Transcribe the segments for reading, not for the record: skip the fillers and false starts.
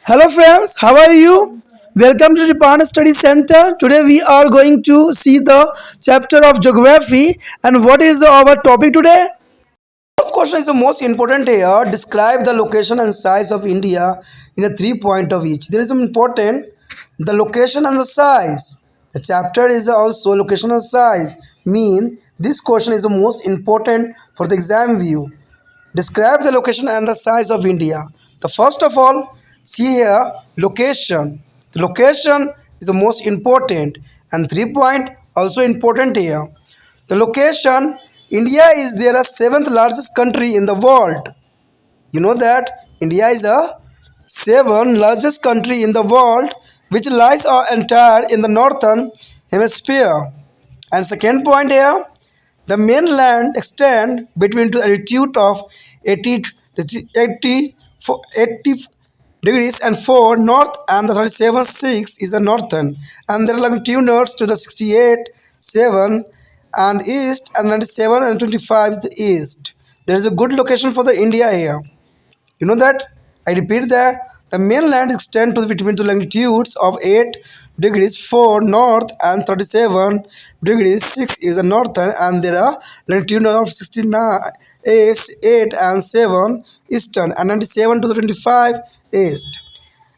Hello friends, how are you? Welcome to Japan Study Center. Today we are going to see the chapter of geography and what is our topic today? First question is the most important here. Describe the location and size of India in a 3 point of each. There is some important the location and the size. The chapter is also location and size. Mean this question is the most important for the exam view. Describe the location and the size of India. The first of all, see here location. The location is the most important and 3 point also important here. The location, India is the seventh largest country in the world. You know that India is a seventh largest country in the world, which lies entire in the northern hemisphere. And second point here, the mainland extend between to altitude of 80, 80 degrees and 4 north and the 37.6 is the northern and there are longitudinals to the 68 7 and east and 97 and 25 is the east. There is a good location for the India here. You know that? I repeat that the mainland extends to between the longitudes of 8 degrees 4 north and 37 degrees 6 is the northern and there are longitude of 69 8 and 7 eastern and 97 to the 25 east.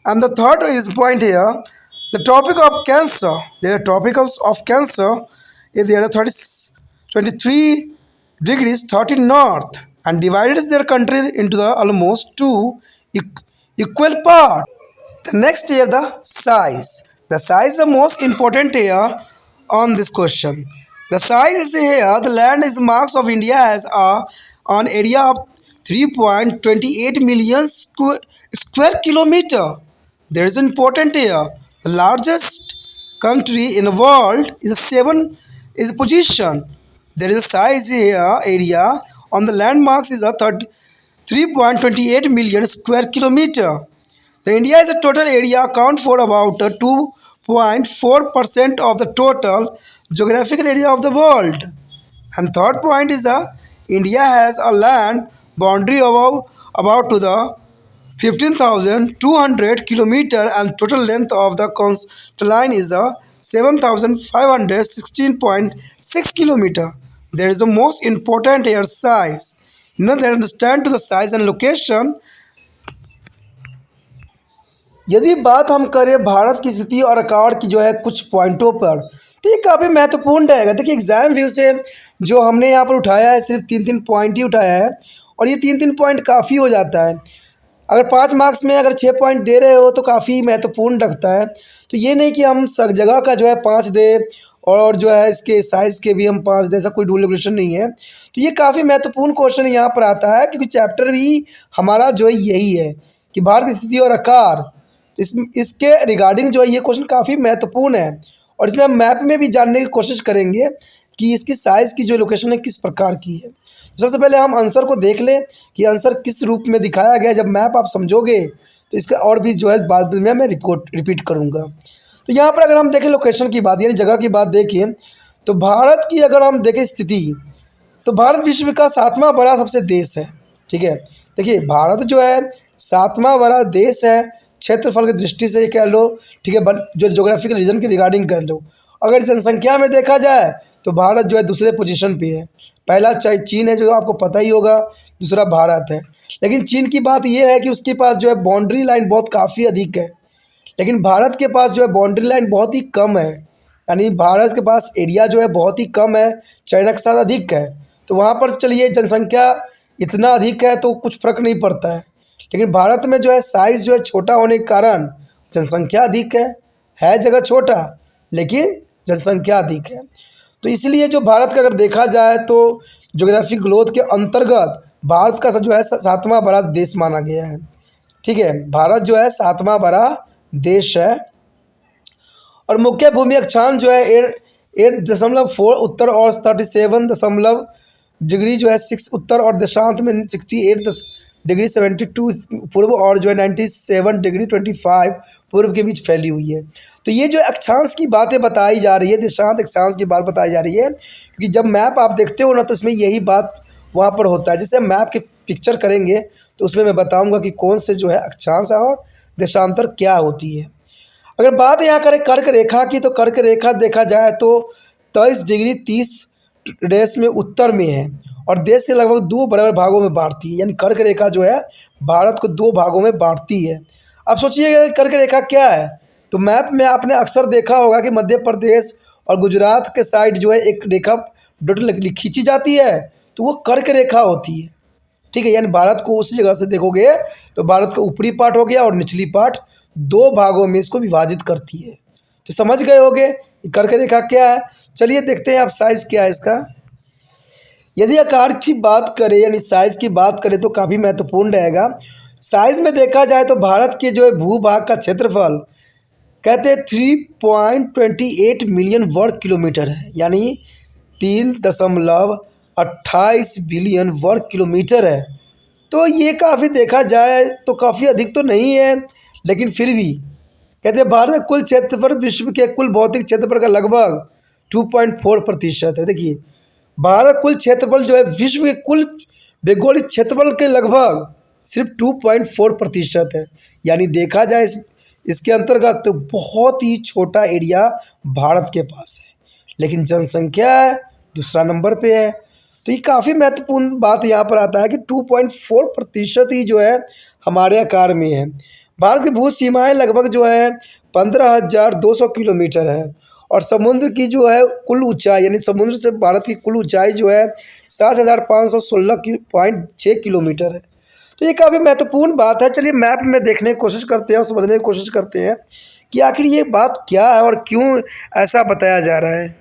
And the third is point here, the tropic of Cancer. There are tropicals of Cancer is there are 23 degrees 30 north and divided their country into the almost two equal part. The next here the size. The size is the most important here on this question. The size is here the land is marks of India has an area of 3.28 million square kilometer. There is important here. The largest country in the world is a seven is a position. There is a size here area on the landmarks is a 3.28 million square kilometer. The India is a total area account for about 2.4% of the total geographical area of the world. And third point is India has a land boundary about to the 15,200 kilometer and total length of the coastline is 7,516.6 kilometer. There is the most important here size. You know they understand to the size and location. यदि बात हम करें भारत की स्थिति और आकार की जो है कुछ पॉइंटों पर तो ये काफ़ी महत्वपूर्ण रहेगा। देखिए एग्जाम व्यू से जो हमने यहाँ पर उठाया है सिर्फ 3 पॉइंट ही उठाया है और ये 3 पॉइंट काफ़ी हो जाता है। अगर 5 मार्क्स में अगर 6 पॉइंट दे रहे हो तो काफ़ी महत्वपूर्ण रखता है। तो ये नहीं कि हम सब जगह का जो है 5 दे और जो है इसके साइज़ के भी हम 5 दे, ऐसा कोई रूल रेगुलेशन नहीं है। तो ये काफ़ी महत्वपूर्ण क्वेश्चन यहाँ पर आता है क्योंकि चैप्टर भी हमारा जो है यही है कि भारत की स्थिति और आकार। तो इसके रिगार्डिंग जो है ये क्वेश्चन काफ़ी महत्वपूर्ण है और इसमें हम मैप में भी जानने की कोशिश करेंगे कि इसकी साइज़ की जो लोकेशन है किस प्रकार की है। तो सबसे पहले हम आंसर को देख लें कि आंसर किस रूप में दिखाया गया। जब मैप आप समझोगे तो इसका और भी जो है बाद में मैं रिपीट करूँगा। तो यहाँ पर अगर हम देखें लोकेशन की बात यानी जगह की बात देखें तो भारत की अगर हम देखें स्थिति तो भारत विश्व का 7वां बड़ा सबसे देश है। ठीक है, देखिए भारत जो है 7वां बड़ा देश है क्षेत्रफल की दृष्टि से कह लो। ठीक है, जो जोग्राफिकल रीजन के रिगार्डिंग कर लो। अगर जनसंख्या में देखा जाए तो भारत जो है दूसरे पोजीशन पे है। पहला चीन है जो आपको पता ही होगा, दूसरा भारत है। लेकिन चीन की बात यह है कि उसके पास जो है बाउंड्री लाइन बहुत काफ़ी अधिक है, लेकिन भारत के पास जो है बाउंड्री लाइन बहुत ही कम है। यानी भारत के पास एरिया जो है बहुत ही कम है, चाइना के साथ अधिक है। तो वहाँ पर चलिए जनसंख्या इतना अधिक है तो कुछ फ़र्क नहीं पड़ता है, लेकिन भारत में जो है साइज़ जो है छोटा होने के कारण जनसंख्या अधिक है जगह छोटा लेकिन जनसंख्या अधिक है। तो इसलिए जो भारत का अगर देखा जाए तो ज्योग्राफिक ग्रोथ के अंतर्गत भारत का जो है 7वां बड़ा देश माना गया है। ठीक है, भारत जो है 7वां बड़ा देश है और मुख्य भूमि अक्षांश जो है 8.4 उत्तर और 37 डिग्री जो है 6 उत्तर और देशांत में 68 डिग्री 72 पूर्व और जो है 97 डिग्री 25 पूर्व के बीच फैली हुई है। तो ये जो अक्षांश की बातें बताई जा रही है, देशांत अक्षांश की बात बताई जा रही है, क्योंकि जब मैप आप देखते हो ना तो इसमें यही बात वहाँ पर होता है। जैसे मैप के पिक्चर करेंगे तो उसमें मैं बताऊंगा कि कौन से जो है अक्षांश है और देशांतर क्या होती है। अगर बात यहाँ करें कर्क रेखा की, तो कर्क रेखा देखा जाए तो 23°30 में उत्तर में है और देश के लगभग 2 बराबर भागों में बांटती है। यानी कर्क रेखा जो है भारत को 2 भागों में बांटती है। अब सोचिएगा कि कर्क रेखा क्या है, तो मैप में आपने अक्सर देखा होगा कि मध्य प्रदेश और गुजरात के साइड जो है एक रेखा डॉट खींची जाती है, तो वो कर्क रेखा होती है। ठीक है, यानी भारत को उसी जगह से देखोगे तो भारत का ऊपरी पार्ट हो गया और निचली पार्ट 2 भागों में इसको विभाजित करती है। तो समझ गए होगे कर्क रेखा क्या है। चलिए देखते हैं आप साइज़ क्या है इसका। यदि आकार की बात करें यानी साइज़ की बात करें तो काफ़ी महत्वपूर्ण रहेगा। साइज़ में देखा जाए तो भारत के जो है भूभाग का क्षेत्रफल कहते हैं 3.28 मिलियन वर्ग किलोमीटर है, यानी 3.28 बिलियन वर्ग किलोमीटर है। तो ये काफ़ी देखा जाए तो काफ़ी अधिक तो नहीं है, लेकिन फिर भी कहते हैं भारत का कुल क्षेत्रफल विश्व के कुल भौतिक क्षेत्रफल का लगभग 2.4% है। देखिए भारत कुल क्षेत्रफल जो है विश्व के कुल भौगोलिक क्षेत्रफल के लगभग सिर्फ 2.4% है। यानी देखा जाए इसके अंतर्गत तो बहुत ही छोटा एरिया भारत के पास है, लेकिन जनसंख्या दूसरा नंबर पे है। तो ये काफ़ी महत्वपूर्ण बात यहाँ पर आता है कि 2.4% ही जो है हमारे आकार में है। भारत की भू सीमाएँ लगभग जो है 15,200 किलोमीटर है और समुद्र की जो है कुल ऊंचाई यानी समुद्र से भारत की कुल ऊंचाई जो है 7,516.6 किलोमीटर है। तो ये काफ़ी महत्वपूर्ण बात है। चलिए मैप में देखने की कोशिश करते हैं और समझने की कोशिश करते हैं कि आखिर ये बात क्या है और क्यों ऐसा बताया जा रहा है।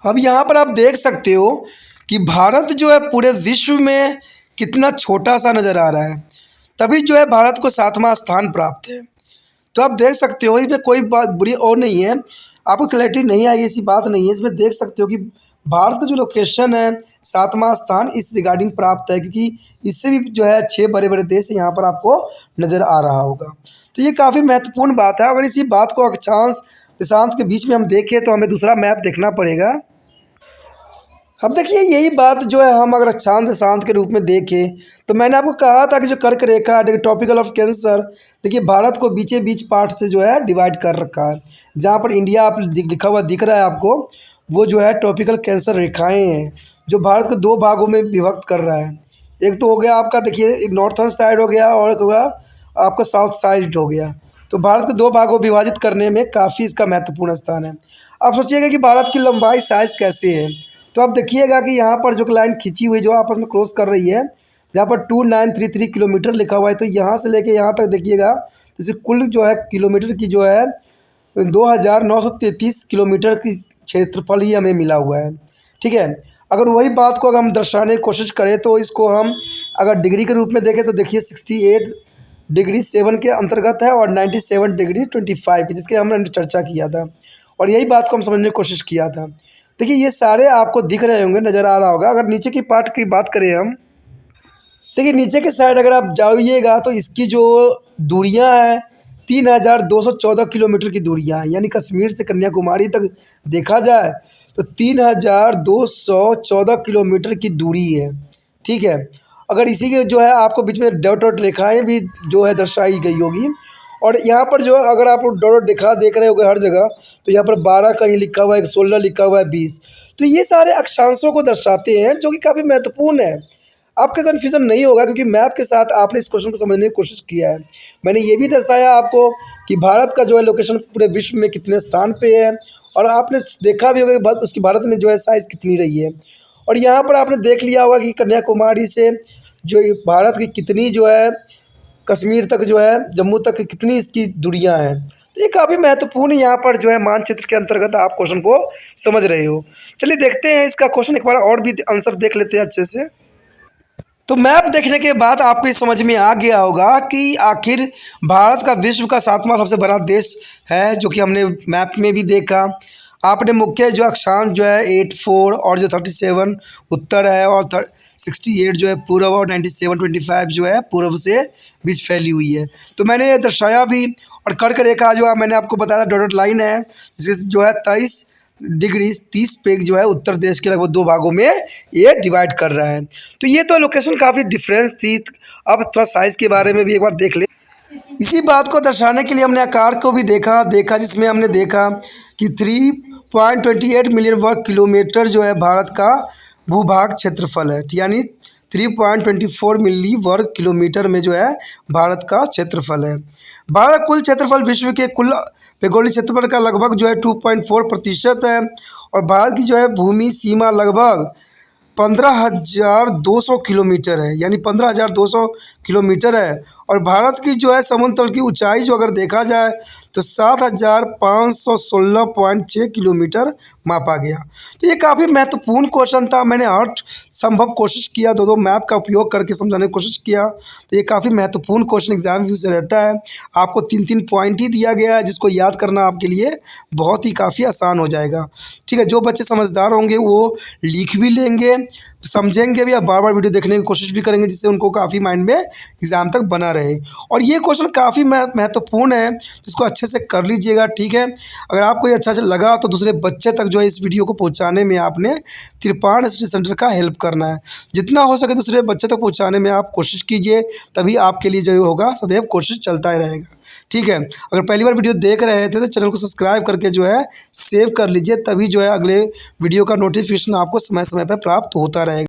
अब यहाँ पर आप देख सकते हो कि भारत जो है पूरे विश्व में कितना छोटा सा नज़र आ रहा है, तभी जो है भारत को 7वां स्थान प्राप्त है। तो आप देख सकते हो इसमें कोई बात बुरी और नहीं है, आपको क्लैरिटी नहीं आई ऐसी बात नहीं है। इसमें देख सकते हो कि भारत का जो लोकेशन है 7वां स्थान इस रिगार्डिंग प्राप्त है, क्योंकि इससे भी जो है 6 बड़े बड़े देश यहाँ पर आपको नज़र आ रहा होगा। तो ये काफ़ी महत्वपूर्ण बात है। अगर इसी बात को अक्षांश देशांश के बीच में हम देखें तो हमें दूसरा मैप देखना पड़ेगा। अब देखिए यही बात जो है हम अगर अक्षांश देशांश के रूप में देखें तो मैंने आपको कहा था कि जो कर्क रेखा देखिए ट्रॉपिकल ऑफ कैंसर, देखिए भारत को बीचे बीच पार्ट से जो है डिवाइड कर रखा है। जहाँ पर इंडिया आप लिखा हुआ दिख रहा है आपको, वो जो है ट्रॉपिकल कैंसर रेखाएं हैं जो भारत को 2 भागों में विभक्त कर रहा है। एक तो हो गया आपका देखिए नॉर्थर्न साइड हो गया और एक होगा आपका साउथ साइड हो गया। तो भारत को 2 भागों विभाजित करने में काफ़ी इसका महत्वपूर्ण स्थान है। आप सोचिएगा कि भारत की लंबाई साइज़ कैसे है, तो आप देखिएगा कि यहाँ पर जो लाइन खींची हुई जो आपस में क्रॉस कर रही है, जहाँ पर 2933 किलोमीटर लिखा हुआ है, तो यहाँ से लेके यहाँ तक देखिएगा तो इसे कुल जो है किलोमीटर की जो है 2,933 किलोमीटर की क्षेत्रफल ही हमें मिला हुआ है। ठीक है, अगर वही बात को अगर हम दर्शाने की कोशिश करें तो इसको हम अगर डिग्री के रूप में देखें तो देखिए 68°7 के अंतर्गत है और 97°25 की, जिसके हमने चर्चा किया था और यही बात को हम समझने की कोशिश किया था। देखिए ये सारे आपको दिख रहे होंगे, नज़र आ रहा होगा। अगर नीचे की पार्ट की बात करें हम, देखिए नीचे के साइड अगर आप जाइएगा तो इसकी जो दूरियां हैं 3,214 किलोमीटर की दूरियां हैं, यानी कश्मीर से कन्याकुमारी तक देखा जाए तो 3,214 किलोमीटर की दूरी है। ठीक है, अगर इसी के जो है आपको बीच में डॉट डॉट रेखाएँ भी जो है दर्शाई गई होगी और यहाँ पर जो है अगर आप डॉट डॉट रेखा देख रहे होगे हर जगह, तो यहाँ पर 12 कहीं लिखा हुआ है, 16 लिखा हुआ है, 20। तो ये सारे अक्षांशों को दर्शाते हैं जो कि काफ़ी महत्वपूर्ण है। आपका कन्फ्यूज़न नहीं होगा क्योंकि मैप के साथ आपने इस क्वेश्चन को समझने की कोशिश किया है। मैंने ये भी दर्शाया आपको कि भारत का जो है लोकेशन पूरे विश्व में कितने स्थान पे है और आपने देखा भी होगा कि उसकी भारत में जो है साइज़ कितनी रही है। और यहाँ पर आपने देख लिया होगा कि कन्याकुमारी से जो भारत की कितनी जो है कश्मीर तक जो है जम्मू तक कितनी इसकी दूरियाँ हैं। तो ये काफ़ी महत्वपूर्ण यहाँ पर जो है मानचित्र के अंतर्गत आप क्वेश्चन को समझ रहे हो। चलिए देखते हैं इसका क्वेश्चन एक बार और भी आंसर देख लेते हैं अच्छे से। तो मैप देखने के बाद आपको ये समझ में आ गया होगा कि आखिर भारत का विश्व का 7वां सबसे बड़ा देश है, जो कि हमने मैप में भी देखा। आपने मुख्य जो अक्षांश जो है 84 और जो 37 उत्तर है और 68 जो है पूर्व और 97.25 जो है पूर्व से बीच फैली हुई है। तो मैंने ये दर्शाया भी। और कर्क रेखा जो है मैंने आपको बताया डॉटेड लाइन है जो है 23°30 पे जो है उत्तर देश के लगभग 2 भागों में ये डिवाइड कर रहा है। तो ये तो लोकेशन काफ़ी डिफरेंस थी। अब थोड़ा साइज़ के बारे में भी एक बार देख ले। इसी बात को दर्शाने के लिए हमने आकार को भी देखा जिसमें हमने देखा कि 3.28 मिलियन वर्ग किलोमीटर जो है भारत का भूभाग क्षेत्रफल है, यानी 3.24 मिली वर्ग किलोमीटर में जो है भारत का क्षेत्रफल है। भारत कुल क्षेत्रफल विश्व के कुल भौगोलिक क्षेत्रफल का लगभग जो है 2.4% है और भारत की जो है भूमि सीमा लगभग 15,200 किलोमीटर है, यानी 15,200 किलोमीटर है। और भारत की जो है समुद्र तल की ऊंचाई जो अगर देखा जाए तो 7,516.6 किलोमीटर मापा गया। तो ये काफ़ी महत्वपूर्ण क्वेश्चन था। मैंने हर संभव कोशिश किया, दो मैप का उपयोग करके समझाने की कोशिश किया। तो ये काफ़ी महत्वपूर्ण क्वेश्चन एग्जाम व्यू से रहता है। आपको 3 पॉइंट ही दिया गया है जिसको याद करना आपके लिए बहुत ही काफ़ी आसान हो जाएगा। ठीक है, जो बच्चे समझदार होंगे वो लिख भी लेंगे, समझेंगे भी और बार बार वीडियो देखने की कोशिश भी करेंगे, जिससे उनको काफ़ी माइंड में एग्ज़ाम तक बना रहे। और ये क्वेश्चन काफ़ी महत्वपूर्ण है, जिसको अच्छे से कर लीजिएगा। ठीक है, अगर आपको ये अच्छा लगा तो दूसरे बच्चे तक जो है इस वीडियो को पहुंचाने में आपने त्रिपाण स्टडी सेंटर का हेल्प करना है। जितना हो सके दूसरे बच्चे तक पहुंचाने में आप कोशिश कीजिए, तभी आपके लिए जो होगा सदैव कोशिश चलता ही रहेगा। ठीक है, अगर पहली बार वीडियो देख रहे थे तो चैनल को सब्सक्राइब करके जो है सेव कर लीजिए, तभी जो है अगले वीडियो का नोटिफिकेशन आपको समय समय पर प्राप्त होता रहेगा।